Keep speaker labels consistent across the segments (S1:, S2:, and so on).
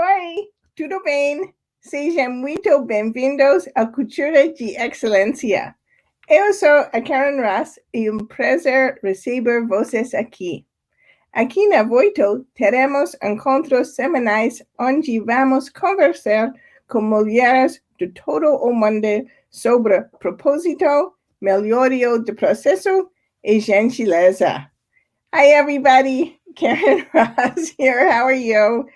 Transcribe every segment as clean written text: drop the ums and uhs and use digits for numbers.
S1: Oi, tudo bem? Sejam muito bem-vindos à Cultura de Excelência. Eu sou a Karen Ross e prazer receber vocês aqui. Aqui na Voitto, teremos encontros semanais onde vamos conversar com mulheres de todo o mundo sobre propósito, melhoria do processo e gentileza. Hi, everybody. Karen Ross here. How are you?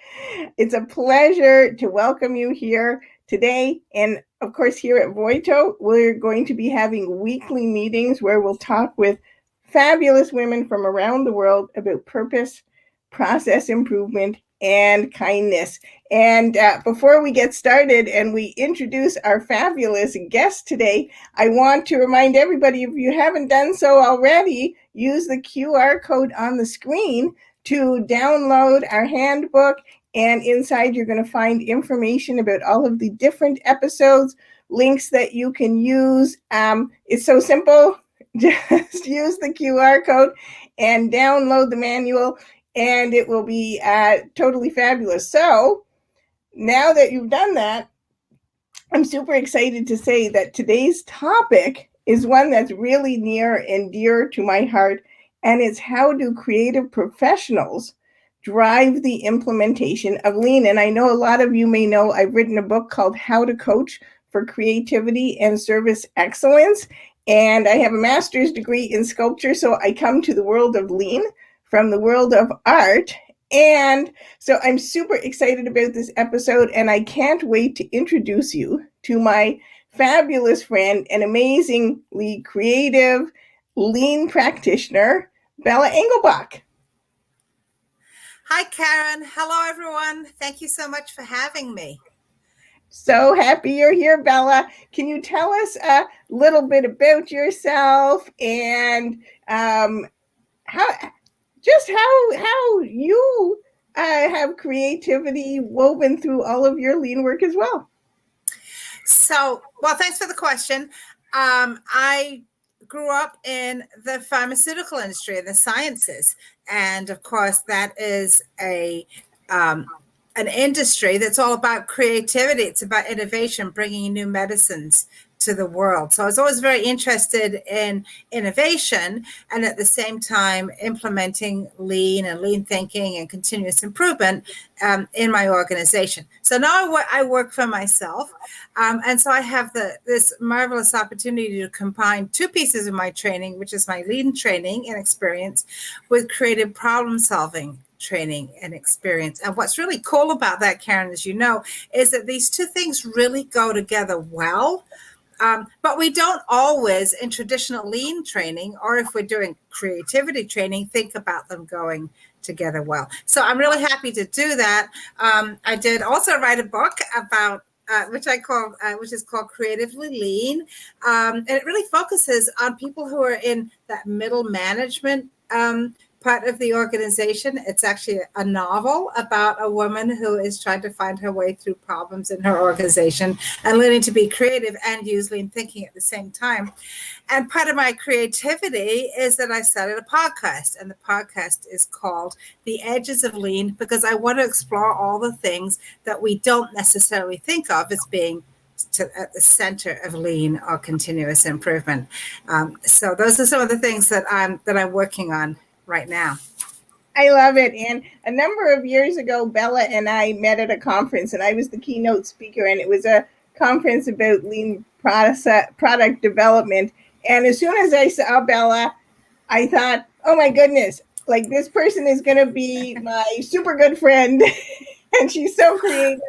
S1: It's a pleasure to welcome you here today. And of course, here at Voitto, we're going to be having weekly meetings where we'll talk with fabulous women from around the world about purpose, process improvement, and kindness. And before we get started and we introduce our fabulous guest today, I want to remind everybody, if you haven't done so already, use the QR code on the screen to download our handbook. And inside, you're going to find information about all of the different episodes, links that you can use. It's so simple. Just use the QR code and download the manual, and it will be totally fabulous. So now that you've done that, I'm super excited to say that today's topic is one that's really near and dear to my heart, and it's how do creative professionals drive the implementation of lean. And I know a lot of you may know I've written a book called How to Coach for Creativity and Service Excellence. And I have a master's degree in sculpture, so I come to the world of lean from the world of art. And so I'm super excited about this episode, and I can't wait to introduce you to my fabulous friend and amazingly creative lean practitioner, Bella Englebach.
S2: Hi, Karen. Hello, everyone. Thank you so much for having me.
S1: So happy you're here, Bella. Can you tell us a little bit about yourself and how you have creativity woven through all of your lean work as well?
S2: So, well, thanks for the question. I grew up in the pharmaceutical industry and the sciences. And of course, that is an industry that's all about creativity. It's about innovation, bringing new medicines to the world. So I was always very interested in innovation and at the same time implementing lean and lean thinking and continuous improvement in my organization. So now I work for myself. And so I have this marvelous opportunity to combine two pieces of my training, which is my lean training and experience with creative problem solving training and experience. And what's really cool about that, Karen, as you know, is that these two things really go together well. But we don't always, in traditional lean training, or if we're doing creativity training, think about them going together well. So I'm really happy to do that. I did also write a book about which is called Creatively Lean, and it really focuses on people who are in that middle management part of the organization. It's actually a novel about a woman who is trying to find her way through problems in her organization and learning to be creative and use lean thinking at the same time. And part of my creativity is that I started a podcast, and the podcast is called The Edges of Lean, because I want to explore all the things that we don't necessarily think of as being at the center of lean or continuous improvement. So those are some of the things that I'm working on right now.
S1: I love it. And a number of years ago, Bella and I met at a conference, and I was the keynote speaker, and it was a conference about lean product development. And as soon as I saw Bella, I thought, oh my goodness, like this person is going to be my super good friend. And she's so creative.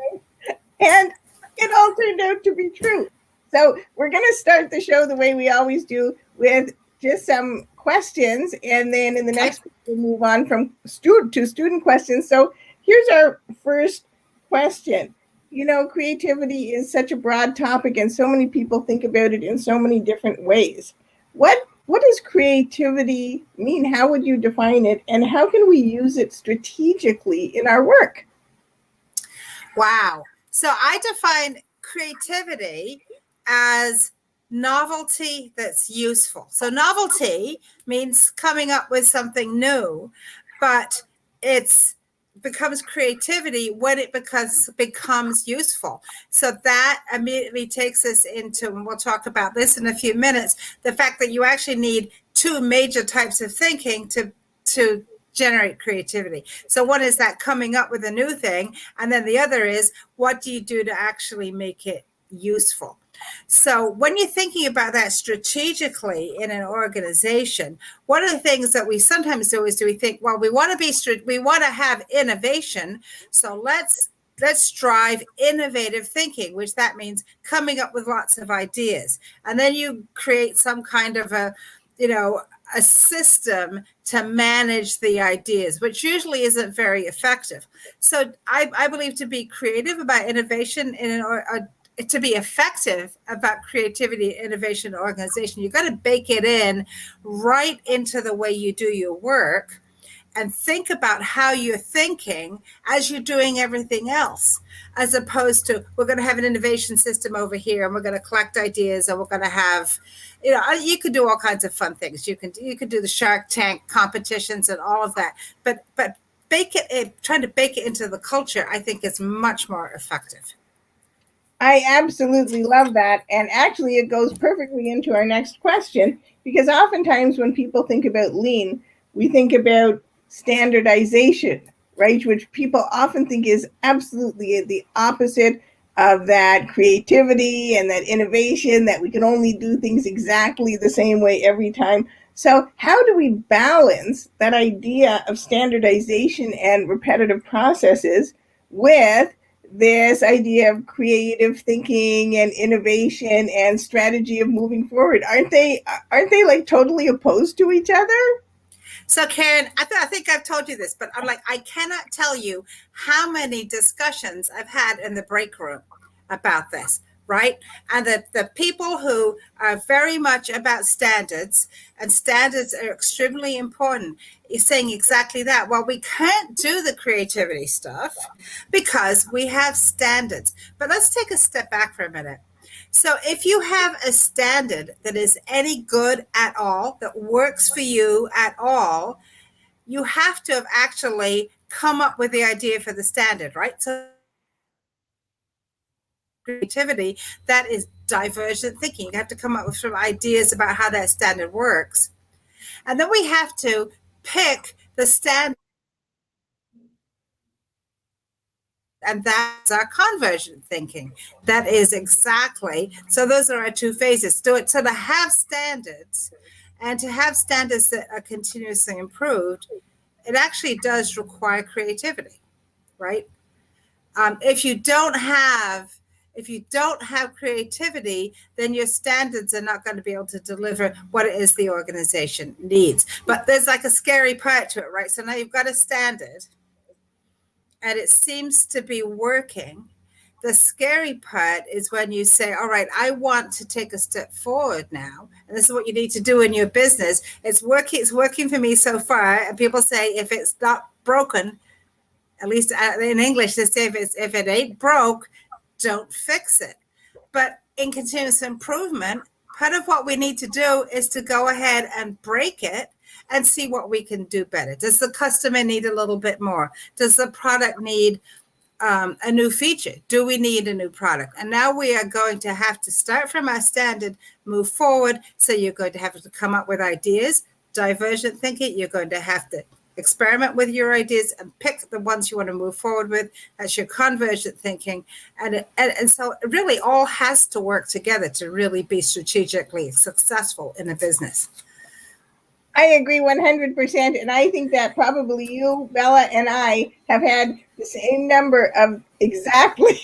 S1: And it all turned out to be true. So we're going to start the show the way we always do, with just some questions, and then in the next we'll move on from student questions. So here's our first question. You know, creativity is such a broad topic, and so many people think about it in so many different ways. What does creativity mean? How would you define it, and how can we use it strategically in our work?
S2: Wow. So I define creativity as novelty that's useful. So novelty means coming up with something new, but it's becomes creativity when it becomes useful. So that immediately takes us into, and we'll talk about this in a few minutes, the fact that you actually need two major types of thinking to generate creativity. So one is that coming up with a new thing, and then the other is what do you do to actually make it useful? So when you're thinking about that strategically in an organization, one of the things that we sometimes do is we think, well, we want to have innovation, so let's drive innovative thinking, which that means coming up with lots of ideas, and then you create some kind of a system to manage the ideas, which usually isn't very effective. So I believe to be creative about innovation to be effective about creativity, innovation, organization, you've got to bake it in right into the way you do your work and think about how you're thinking as you're doing everything else, as opposed to we're going to have an innovation system over here and we're going to collect ideas and we're going to have, you could do all kinds of fun things. You can do the Shark Tank competitions and all of that, but trying to bake it into the culture, I think is much more effective.
S1: I absolutely love that. And actually, it goes perfectly into our next question, because oftentimes when people think about lean, we think about standardization, right? Which people often think is absolutely the opposite of that creativity and that innovation, that we can only do things exactly the same way every time. So how do we balance that idea of standardization and repetitive processes with this idea of creative thinking and innovation and strategy of moving forward? Aren't they like totally opposed to each other?
S2: So Karen, I think I've told you this, but I cannot tell you how many discussions I've had in the break room about this, right? And the people who are very much about standards, and standards are extremely important, is saying exactly that. Well, we can't do the creativity stuff because we have standards. But let's take a step back for a minute. So if you have a standard that is any good at all, that works for you at all, you have to have actually come up with the idea for the standard, right? So creativity, that is divergent thinking. You have to come up with some ideas about how that standard works. And then we have to pick the standard. And that's our convergent thinking. That is exactly. So those are our two phases. So to have standards, and to have standards that are continuously improved, it actually does require creativity, right? If you don't have creativity, then your standards are not going to be able to deliver what it is the organization needs. But there's like a scary part to it, right? So now you've got a standard, and it seems to be working. The scary part is when you say, all right, I want to take a step forward now. And this is what you need to do in your business. It's working for me so far. And people say, if it's not broken, at least in English, they say if it ain't broke, don't fix it. But in continuous improvement, part of what we need to do is to go ahead and break it and see what we can do better. Does the customer need a little bit more? Does the product need a new feature? Do we need a new product? And now we are going to have to start from our standard, move forward. So you're going to have to come up with ideas, divergent thinking. You're going to have to experiment with your ideas and pick the ones you want to move forward with. That's your convergent thinking. And so it really all has to work together to really be strategically successful in a business.
S1: I agree 100%. And I think that probably you, Bella, and I have had the same number of exactly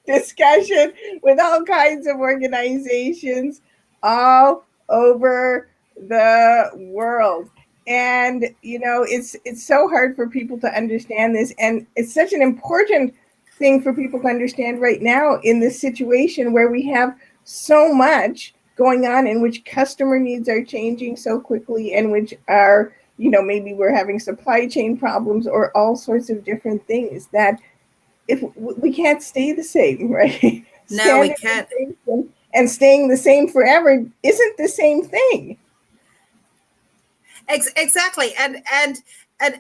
S1: discussion with all kinds of organizations all over the world. And, it's so hard for people to understand this. And it's such an important thing for people to understand right now in this situation where we have so much going on, in which customer needs are changing so quickly, and which are, maybe we're having supply chain problems or all sorts of different things, that if we can't stay the same, right?
S2: No, we can't.
S1: And staying the same forever isn't the same thing.
S2: Exactly. And and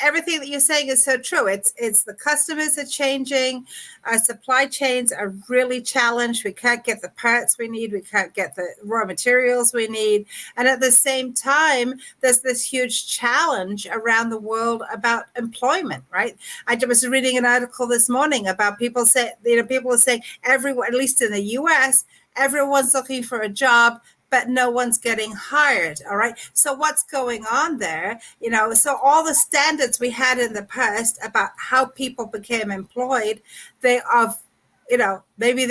S2: everything that you're saying is so true. It's the customers are changing, our supply chains are really challenged. We can't get the parts we need, we can't get the raw materials we need, and at the same time, there's this huge challenge around the world about employment. Right? I was reading an article this morning about people are saying everyone, at least in the U.S., everyone's looking for a job, but no one's getting hired. All right. So what's going on there? So all the standards we had in the past about how people became employed, maybe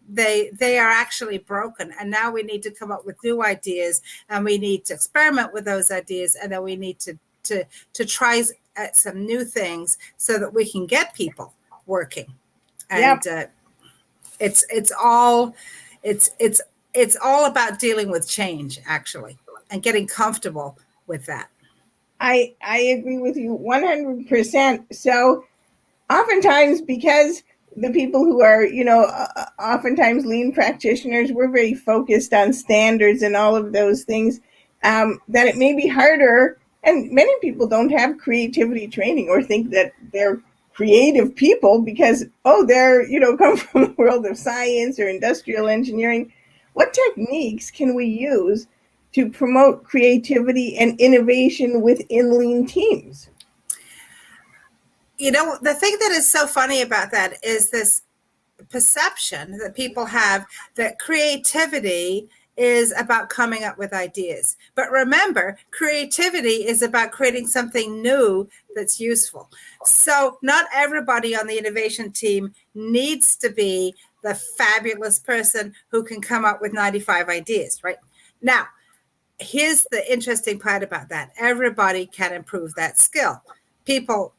S2: they are actually broken. And now we need to come up with new ideas, and we need to experiment with those ideas. And then we need to try some new things so that we can get people working. And it's all about dealing with change, actually, and getting comfortable with that.
S1: I agree with you 100%. So oftentimes, because the people who are, oftentimes lean practitioners, we're very focused on standards and all of those things, that it may be harder. And many people don't have creativity training or think that they're creative people because, they're, come from the world of science or industrial engineering. What techniques can we use to promote creativity and innovation within lean teams?
S2: The thing that is so funny about that is this perception that people have that creativity is about coming up with ideas. But remember, creativity is about creating something new that's useful. So not everybody on the innovation team needs to be the fabulous person who can come up with 95 ideas, right? Now, here's the interesting part about that. Everybody can improve that skill. People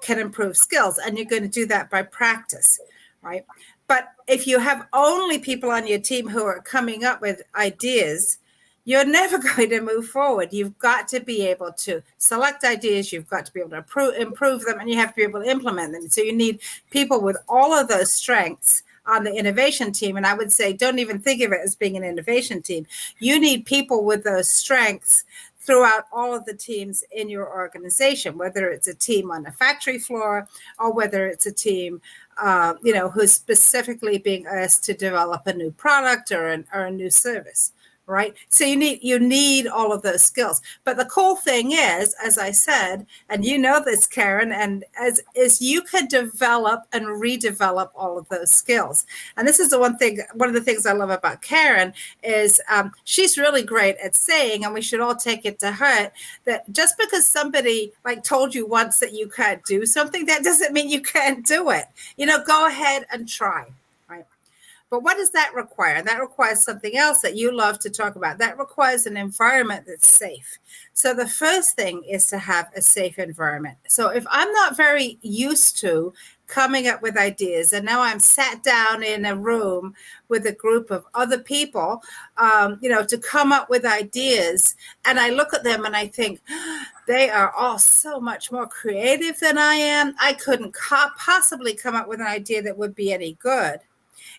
S2: can improve skills, and you're going to do that by practice, right? But if you have only people on your team who are coming up with ideas, you're never going to move forward. You've got to be able to select ideas, you've got to be able to improve them, and you have to be able to implement them. So you need people with all of those strengths on the innovation team. And I would say, don't even think of it as being an innovation team. You need people with those strengths throughout all of the teams in your organization, whether it's a team on a factory floor or whether it's a team, who's specifically being asked to develop a new product or a new service, right? So you need all of those skills. But the cool thing is, as I said, and you know this, Karen, and is you can develop and redevelop all of those skills. And this is one of the things I love about Karen is she's really great at saying, and we should all take it to heart, that just because somebody told you once that you can't do something, that doesn't mean you can't do it. Go ahead and try. But what does that require? That requires something else that you love to talk about. That requires an environment that's safe. So the first thing is to have a safe environment. So if I'm not very used to coming up with ideas, and now I'm sat down in a room with a group of other people, to come up with ideas, and I look at them and I think, they are all so much more creative than I am. I couldn't possibly come up with an idea that would be any good.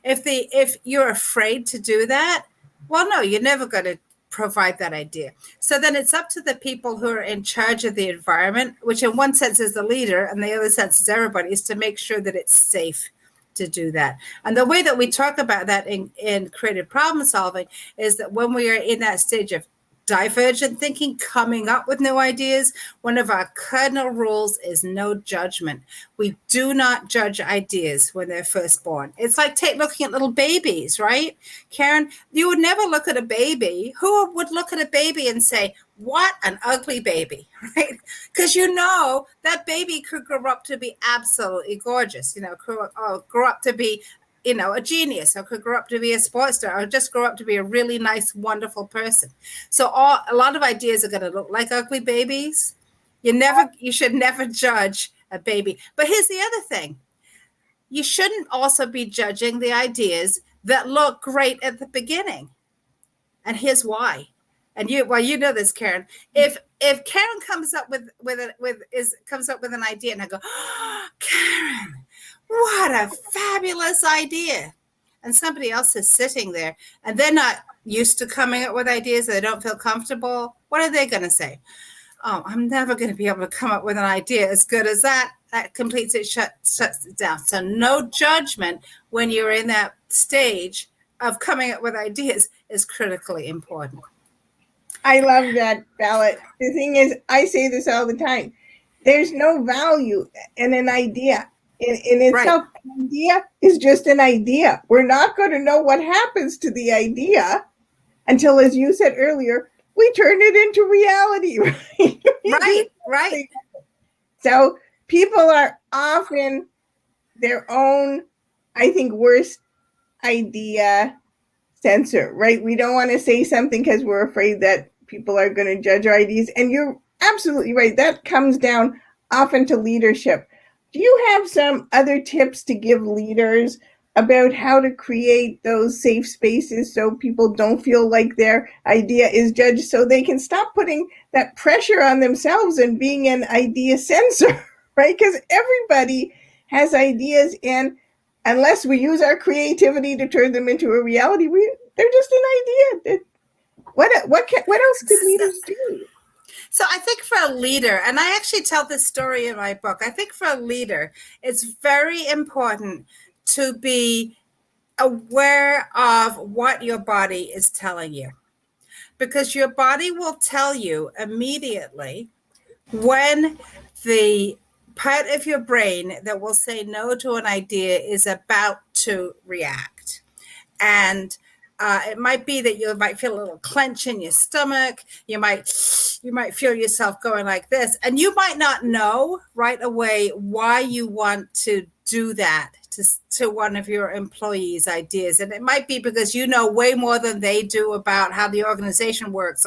S2: If you're afraid to do that, well, no, you're never going to provide that idea. So then it's up to the people who are in charge of the environment, which in one sense is the leader and the other sense is everybody, is to make sure that it's safe to do that. And the way that we talk about that in creative problem solving is that when we are in that stage of divergent thinking, coming up with new ideas, one of our cardinal rules is no judgment. We do not judge ideas when they're first born. It's like looking at little babies, right? Karen, you would never look at a baby. Who would look at a baby and say, what an ugly baby, right? Because that baby could grow up to be absolutely gorgeous, grow up to be a genius, or could grow up to be a sports star, or just grow up to be a really nice, wonderful person. So a lot of ideas are going to look like ugly babies. You should never judge a baby. But here's the other thing. You shouldn't also be judging the ideas that look great at the beginning. And here's why. And you know this, Karen. If Karen comes up with an idea, and I go, oh, Karen, what a fabulous idea. And somebody else is sitting there and they're not used to coming up with ideas, they don't feel comfortable. What are they going to say? oh, I'm never going to be able to come up with an idea as good as that. That completes it, shuts it down. So no judgment when you're in that stage of coming up with ideas is critically important.
S1: I love that, Bella. The thing is, I say this all the time. There's no value in an idea. In itself, an idea is just an idea. We're not going to know what happens to the idea until, as you said earlier, we turn it into reality.
S2: Right.
S1: So people are often their own, I think, worst idea censor, right? We don't want to say something because we're afraid that people are going to judge our ideas. And you're absolutely right. That comes down often to leadership. Do you have some other tips to give leaders about how to create those safe spaces so people don't feel like their idea is judged, so they can stop putting that pressure on themselves and being an idea censor, right? Because everybody has ideas, and unless we use our creativity to turn them into a reality, they're just an idea. What else could leaders do?
S2: So I think for a leader, and I actually tell this story in my book, I think for a leader, it's very important to be aware of what your body is telling you, because your body will tell you immediately when the part of your brain that will say no to an idea is about to react. And it might be that you might feel a little clench in your stomach. You might feel yourself going like this, and you might not know right away why you want to do that to one of your employees' ideas. And it might be because you know way more than they do about how the organization works,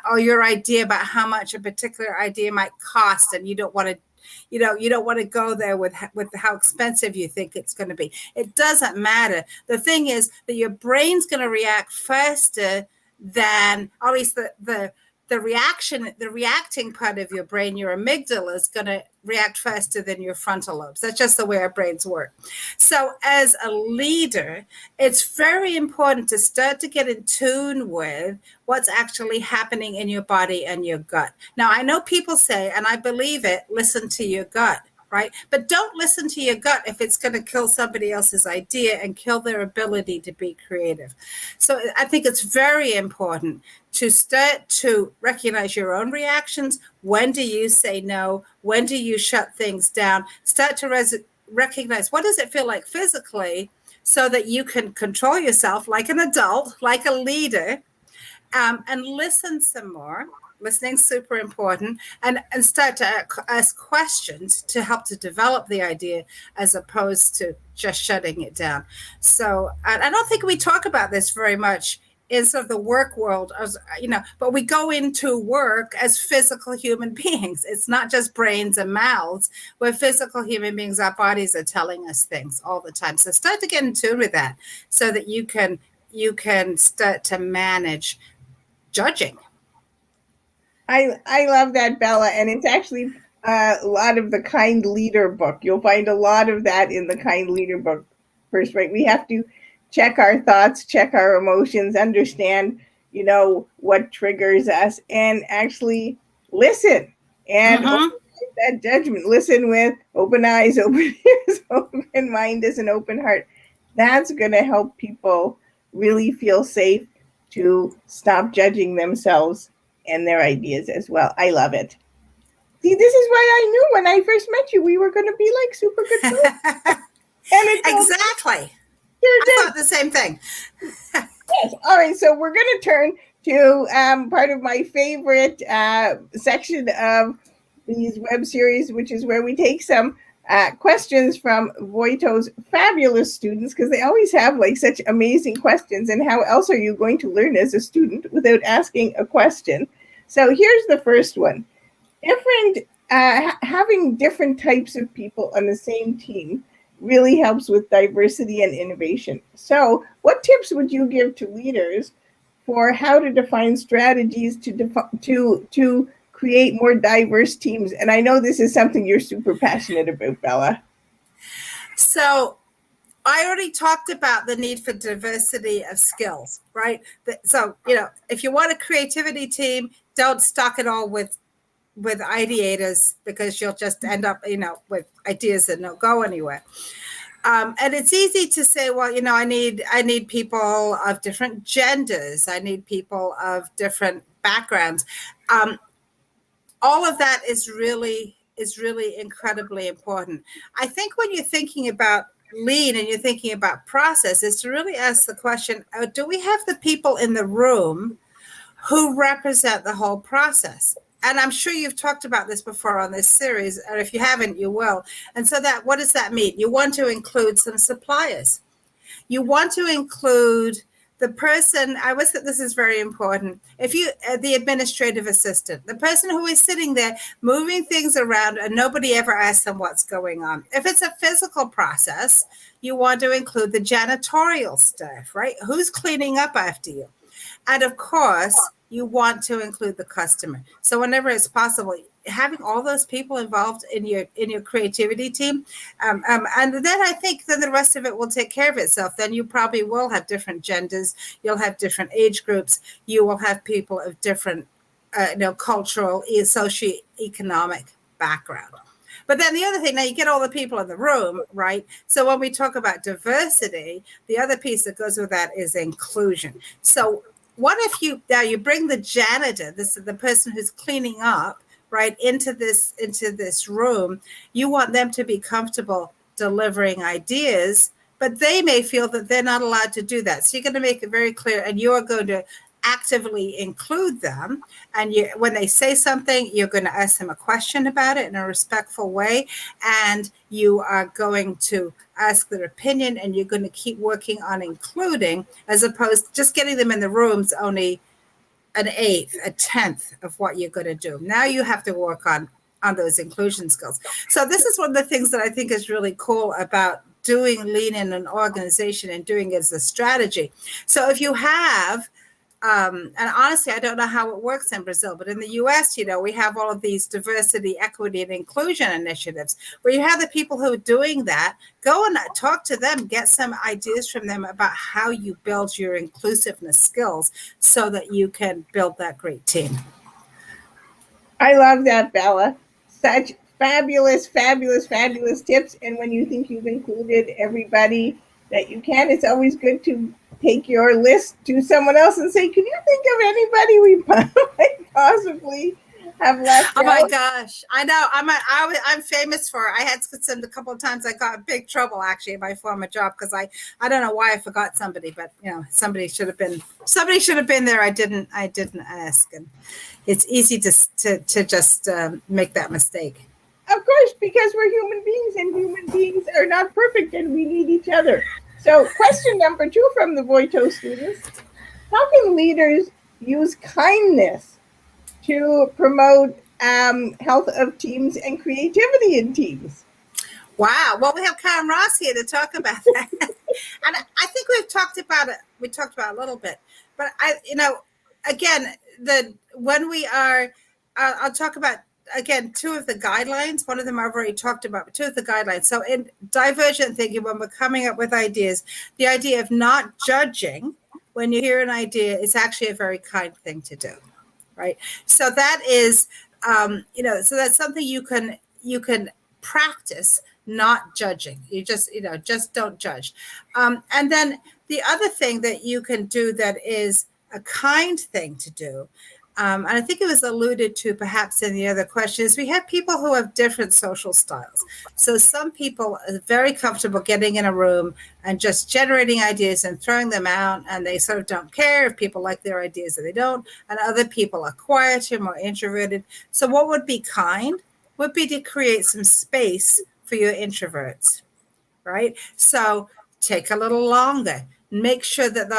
S2: or your idea about how much a particular idea might cost, and you don't want to go there with how expensive you think it's going to be. It doesn't matter. The thing is that your brain's going to react faster than, or at least the reacting part of your brain, your amygdala, is going to react faster than your frontal lobes. That's just the way our brains work. So as a leader, it's very important to start to get in tune with what's actually happening in your body and your gut. Now, I know people say, and I believe it, listen to your gut, right? But don't listen to your gut if it's going to kill somebody else's idea and kill their ability to be creative. So I think it's very important to start to recognize your own reactions. When do you say no? When do you shut things down? Start to recognize, what does it feel like physically, so that you can control yourself like an adult, like a leader, and listen some more. Listening's super important, and start to ask questions to help to develop the idea, as opposed to just shutting it down. So I don't think we talk about this very much in sort of the work world, as but we go into work as physical human beings. It's not just brains and mouths. We're physical human beings. Our bodies are telling us things all the time. So start to get in tune with that, so that you can start to manage judging.
S1: I love that, Bella, and it's actually a lot of the Kind Leader book. You'll find a lot of that in the Kind Leader book. First, right, we have to check our thoughts, check our emotions, understand, what triggers us, and actually listen and that judgment. Listen with open eyes, open ears, open mind, as an open heart. That's going to help people really feel safe to stop judging themselves and their ideas as well. I love it. See, this is why I knew when I first met you, we were going to be like super good friends. And
S2: exactly. I thought the same thing.
S1: Yes. All right. So we're going to turn to part of my favorite section of these web series, which is where we take some questions from Voitto's fabulous students, because they always have like such amazing questions. And how else are you going to learn as a student without asking a question? So here's the first one. Having different types of people on the same team really helps with diversity and innovation. So what tips would you give to leaders for how to define strategies to create more diverse teams? And I know this is something you're super passionate about, Bella.
S2: So I already talked about the need for diversity of skills, right? So, if you want a creativity team, don't stock it all with with ideators, because you'll just end up, with ideas that don't go anywhere. And it's easy to say, well, I need people of different genders. I need people of different backgrounds. All of that is really incredibly important. I think when you're thinking about lean and you're thinking about process, is to really ask the question, do we have the people in the room who represent the whole process? And I'm sure you've talked about this before on this series, and if you haven't, you will. And so what does that mean? You want to include some suppliers. You want to include the person, I always think this is very important. If you, the administrative assistant, the person who is sitting there moving things around and nobody ever asks them what's going on. If it's a physical process, you want to include the janitorial staff, right? Who's cleaning up after you? And of course, you want to include the customer. So whenever it's possible, having all those people involved in your creativity team, and then I think that the rest of it will take care of itself. Then you probably will have different genders, you'll have different age groups, you will have people of different, cultural, socioeconomic background. But then the other thing, now you get all the people in the room, right? So when we talk about diversity, the other piece that goes with that is inclusion. So what if you bring the janitor, the person who's cleaning up, right, into this room? You want them to be comfortable delivering ideas, but they may feel that they're not allowed to do that. So you're going to make it very clear, and you're going to actively include them. And when they say something, you're going to ask them a question about it in a respectful way, and you are going to ask their opinion, and you're going to keep working on including, as opposed to just getting them in the rooms only an eighth, a tenth of what you're going to do. Now you have to work on those inclusion skills. So this is one of the things that I think is really cool about doing lean in an organization and doing it as a strategy. So if you have, and honestly, I don't know how it works in Brazil, but in the US, we have all of these diversity, equity, and inclusion initiatives where you have the people who are doing that. Go and talk to them, get some ideas from them about how you build your inclusiveness skills so that you can build that great team.
S1: I love that, Bella. Such fabulous, fabulous, fabulous tips. And when you think you've included everybody that you can, it's always good to take your list to someone else and say, can you think of anybody we might possibly have left
S2: Oh my
S1: out?
S2: gosh, I know. I'm famous for it. I had a couple of times I got in big trouble actually in my former job because I don't know why I forgot somebody, but somebody should have been there. I didn't ask, and it's easy to just make that mistake.
S1: Of course, because we're human beings, and human beings are not perfect, and we need each other. So question number 2 from the Voitto students: how can leaders use kindness to promote health of teams and creativity in teams?
S2: Wow. Well, we have Karen Ross here to talk about that. And I think we've talked about it. We talked about it a little bit, but again, I'll talk about, again, 2 of the guidelines. One of them I've already talked about, but 2 of the guidelines. So in divergent thinking, when we're coming up with ideas, the idea of not judging when you hear an idea is actually a very kind thing to do, right? So that is, so that's something you can practice, not judging. You just don't judge. And then the other thing that you can do that is a kind thing to do, and I think it was alluded to perhaps in the other questions, we have people who have different social styles. So some people are very comfortable getting in a room and just generating ideas and throwing them out, and they sort of don't care if people like their ideas or they don't. And other people are quieter, more introverted. So what would be kind would be to create some space for your introverts, right? So take a little longer. Make sure that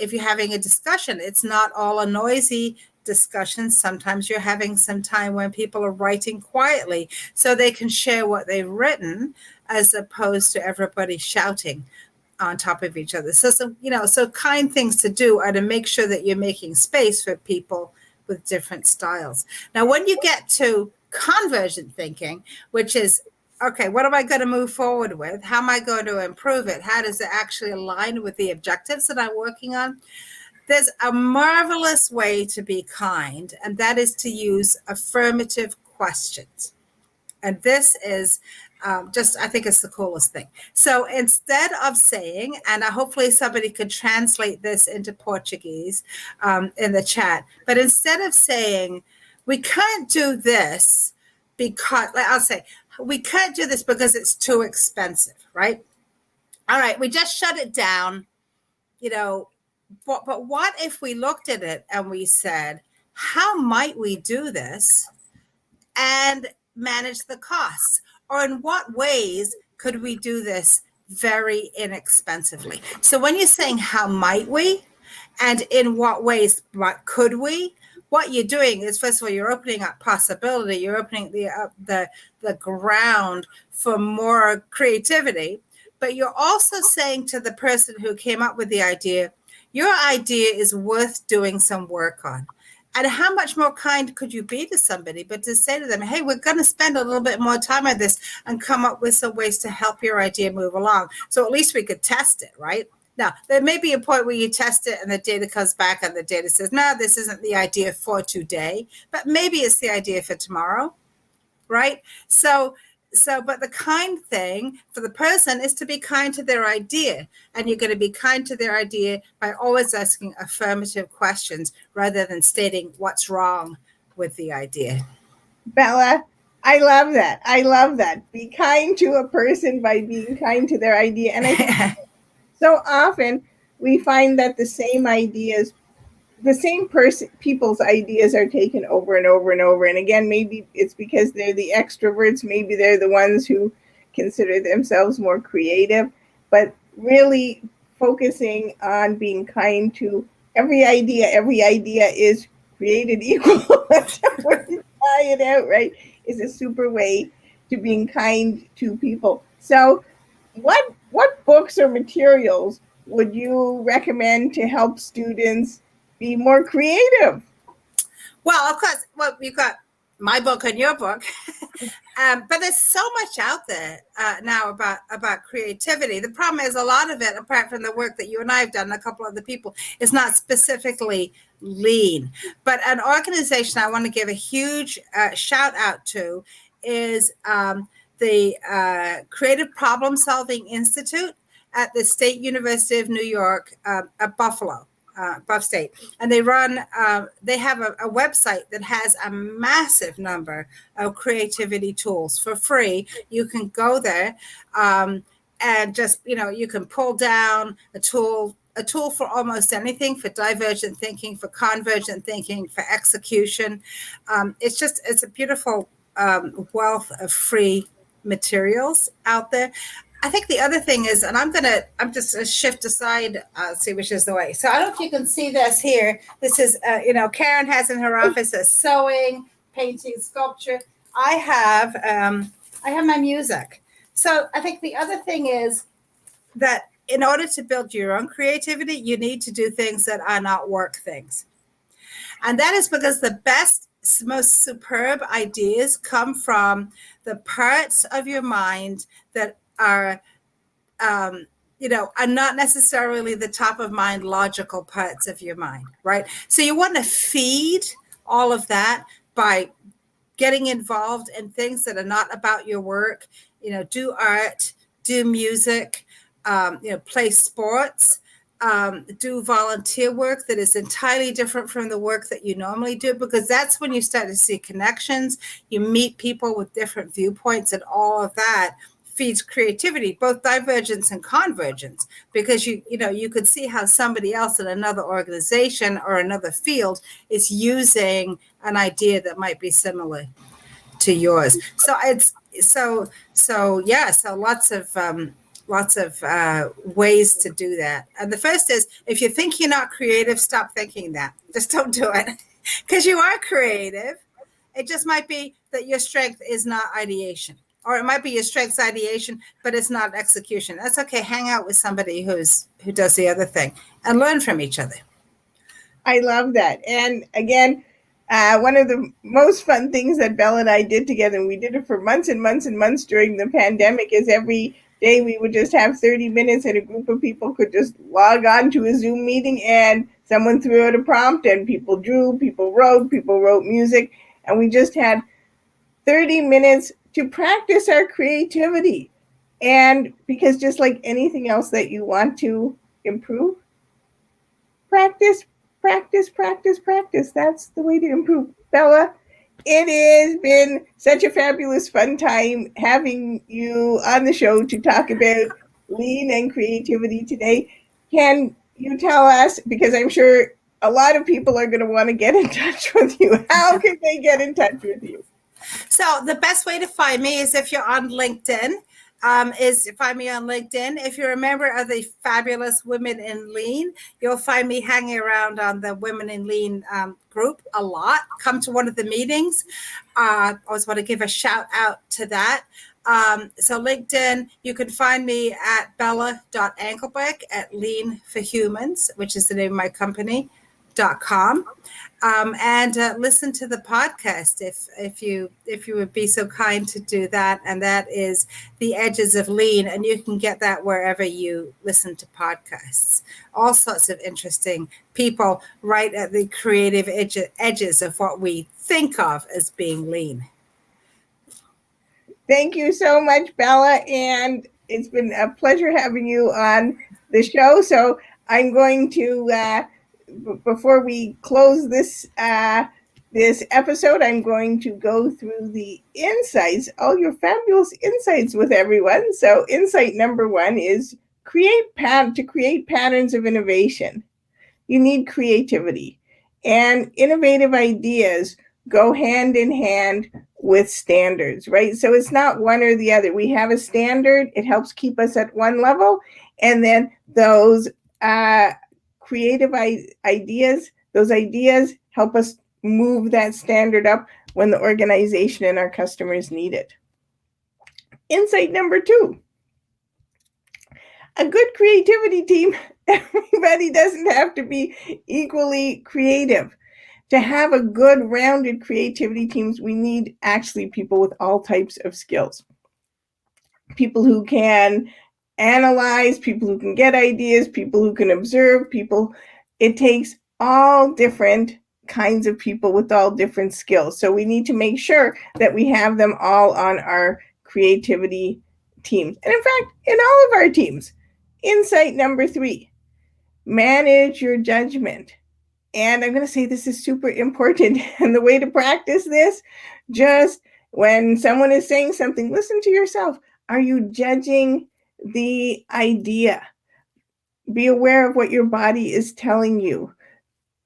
S2: if you're having a discussion, it's not all a noisy discussion. Sometimes you're having some time when people are writing quietly so they can share what they've written, as opposed to everybody shouting on top of each other. So kind things to do are to make sure that you're making space for people with different styles. Now, when you get to convergent thinking, which is, okay, what am I going to move forward with? How am I going to improve it? How does it actually align with the objectives that I'm working on? There's a marvelous way to be kind, and that is to use affirmative questions. And this is I think it's the coolest thing. So instead of saying, and hopefully somebody could translate this into Portuguese in the chat, but instead of saying, we can't do this because, I'll say, we can't do this because it's too expensive, right? All right, we just shut it down, but what if we looked at it and we said, how might we do this and manage the costs? Or in what ways could we do this very inexpensively? So when you're saying how might we and in what ways could we, what you're doing is, first of all, you're opening up possibility. You're opening the ground for more creativity. But you're also saying to the person who came up with the idea, your idea is worth doing some work on. And how much more kind could you be to somebody, but to say to them, hey, we're going to spend a little bit more time on this and come up with some ways to help your idea move along. So at least we could test it, right? Now, there may be a point where you test it and the data comes back and the data says, no, this isn't the idea for today, but maybe it's the idea for tomorrow, right? But the kind thing for the person is to be kind to their idea. And you're going to be kind to their idea by always asking affirmative questions rather than stating what's wrong with the idea.
S1: Bella, I love that. I love that. Be kind to a person by being kind to their idea. And I think so often we find that the same people's ideas are taken over and over and over. And again, maybe it's because they're the extroverts. Maybe they're the ones who consider themselves more creative, but really focusing on being kind to every idea. Every idea is created equal. When you try it out, right, is a super way to being kind to people. So what books or materials would you recommend to help students be more creative?
S2: Well, of course, you've got my book and your book, but there's so much out there now about creativity. The problem is a lot of it, apart from the work that you and I have done, and a couple other people, is not specifically lean. But an organization I want to give a huge shout out to is the Creative Problem Solving Institute at the State University of New York at Buffalo. Buff State, and they have a website that has a massive number of creativity tools for free. You can go there and just, you can pull down a tool for almost anything, for divergent thinking, for convergent thinking, for execution. It's a beautiful wealth of free materials out there. I think the other thing is, and I'm just going to shift aside, see which is the way. So I don't know if you can see this here. This is, Karen has in her office a sewing, painting, sculpture. I have my music. So I think the other thing is that in order to build your own creativity, you need to do things that are not work things. And that is because the best, most superb ideas come from the parts of your mind that are not necessarily the top of mind logical parts of your mind, right? So you want to feed all of that by getting involved in things that are not about your work. Do art, do music, play sports, do volunteer work that is entirely different from the work that you normally do, because that's when you start to see connections. You meet people with different viewpoints, and all of that feeds creativity, both divergence and convergence, because you could see how somebody else in another organization or another field is using an idea that might be similar to yours. So lots of ways to do that. And the first is, if you think you're not creative, stop thinking that. Just don't do it, because you are creative. It just might be that your strength is not ideation. Or it might be your strength's ideation, but it's not execution. That's okay. Hang out with somebody who does the other thing and learn from each other.
S1: I love that. And again, One of the most fun things that Bella and I did together, and we did it for months and months and months during the pandemic, is every day we would just have 30 minutes and a group of people could just log on to a Zoom meeting and someone threw out a prompt and people drew, people wrote music, and we just had 30 minutes to practice our creativity. And because just like anything else that you want to improve, practice. That's the way to improve. Bella, it has been such a fabulous fun time having you on the show to talk about lean and creativity today. Can you tell us, because I'm sure a lot of people are going to want to get in touch with you, how can they get in touch with you?
S2: So the best way to find me is if you're on LinkedIn. Find me on LinkedIn. If you're a member of the fabulous Women in Lean, you'll find me hanging around on the Women in Lean group a lot. Come to one of the meetings. I always want to give a shout out to that. So LinkedIn, you can find me at bella.engelbach at Lean for Humans, which is the name of my company.com. And listen to the podcast if you would be so kind to do that. And that is The Edges of Lean, and you can get that wherever you listen to podcasts. All sorts of interesting people right at the creative edges of what we think of as being lean.
S1: Thank you so much, Bella, and it's been a pleasure having you on the show. So I'm going to before we close this episode, I'm going to go through the insights, all your fabulous insights with everyone. So insight number 1 is to create patterns of innovation. You need creativity, and innovative ideas go hand in hand with standards, right? So it's not one or the other. We have a standard, it helps keep us at one level, and then those creative ideas, those ideas help us move that standard up when the organization and our customers need it. Insight number 2, a good creativity team, everybody doesn't have to be equally creative. To have a good rounded creativity teams, we need actually people with all types of skills. People who can analyze, people who can get ideas, people who can observe, it takes all different kinds of people with all different skills. So we need to make sure that we have them all on our creativity teams. And in fact, in all of our teams. Insight number 3, manage your judgment. And I'm going to say this is super important. And the way to practice this, just when someone is saying something, listen to yourself. Are you judging the idea? Be aware of what your body is telling you.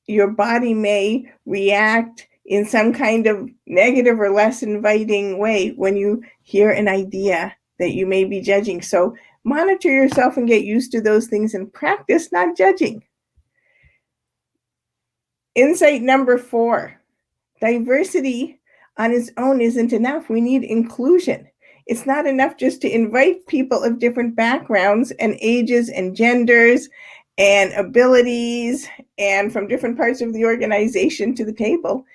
S1: Your body may react in some kind of negative or less inviting way when you hear an idea that you may be judging. So monitor yourself and get used to those things and practice not judging. Insight number 4, diversity on its own isn't enough. We need inclusion. It's not enough just to invite people of different backgrounds and ages and genders and abilities and from different parts of the organization to the table.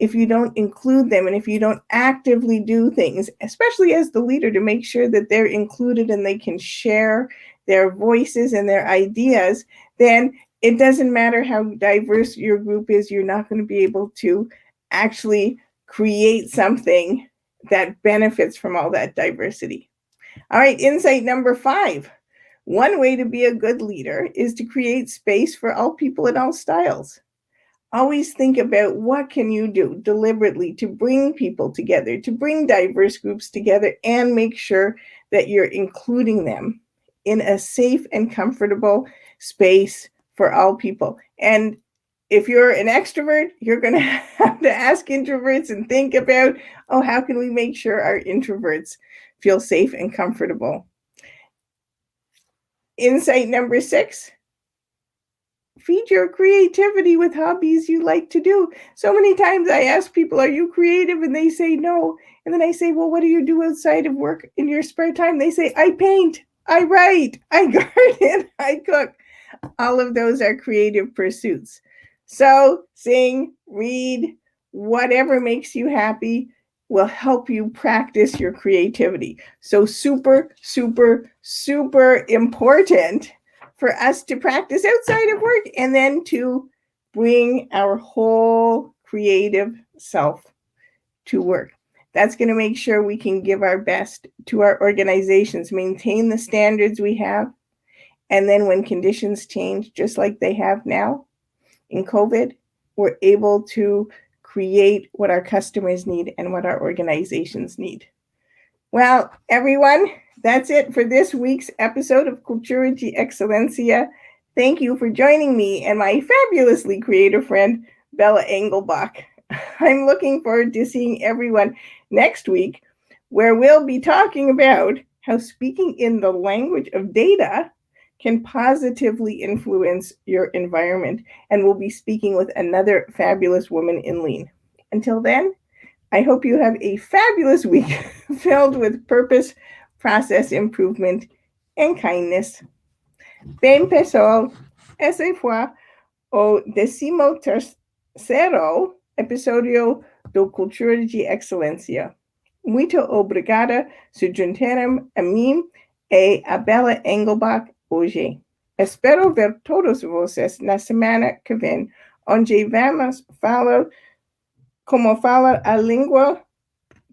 S1: If you don't include them and if you don't actively do things, especially as the leader, to make sure that they're included and they can share their voices and their ideas, then it doesn't matter how diverse your group is, you're not going to be able to actually create something that benefits from all that diversity. All right, insight number 5. One way to be a good leader is to create space for all people in all styles. Always think about what can you do deliberately to bring people together, to bring diverse groups together, and make sure that you're including them in a safe and comfortable space for all people. And if you're an extrovert, you're going to have to ask introverts and think about, how can we make sure our introverts feel safe and comfortable? Insight number 6, feed your creativity with hobbies you like to do. So many times I ask people, are you creative? And they say no. And then I say, well, what do you do outside of work in your spare time? They say, I paint, I write, I garden, I cook. All of those are creative pursuits. So sing, read, whatever makes you happy will help you practice your creativity. So super, super, super important for us to practice outside of work and then to bring our whole creative self to work. That's going to make sure we can give our best to our organizations, maintain the standards we have, and then when conditions change, just like they have now in COVID, we're able to create what our customers need and what our organizations need. Well, everyone, that's it for this week's episode of Cultura de Excelencia. Thank you for joining me and my fabulously creative friend, Bella Engelbach. I'm looking forward to seeing everyone next week, where we'll be talking about how speaking in the language of data can positively influence your environment. And we'll be speaking with another fabulous woman in Lean. Until then, I hope you have a fabulous week filled with purpose, process improvement, and kindness. Bem, pessoal, essa foi o 13º episódio do Cultura de Excelência. Muito obrigada por juntarem a mim e a Bella Engelbach hoje. Espero ver todos vocês na semana que vem, onde vamos falar como falar a língua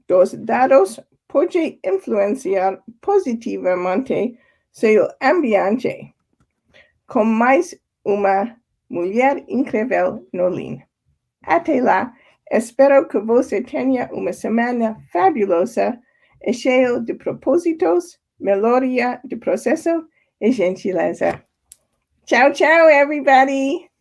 S1: dos dados pode influenciar positivamente seu ambiente, com mais uma mulher incrível no Lean. Até lá, espero que você tenha uma semana fabulosa e cheia de propósitos, melhoria de processo e gentileza. Ciao, ciao, everybody!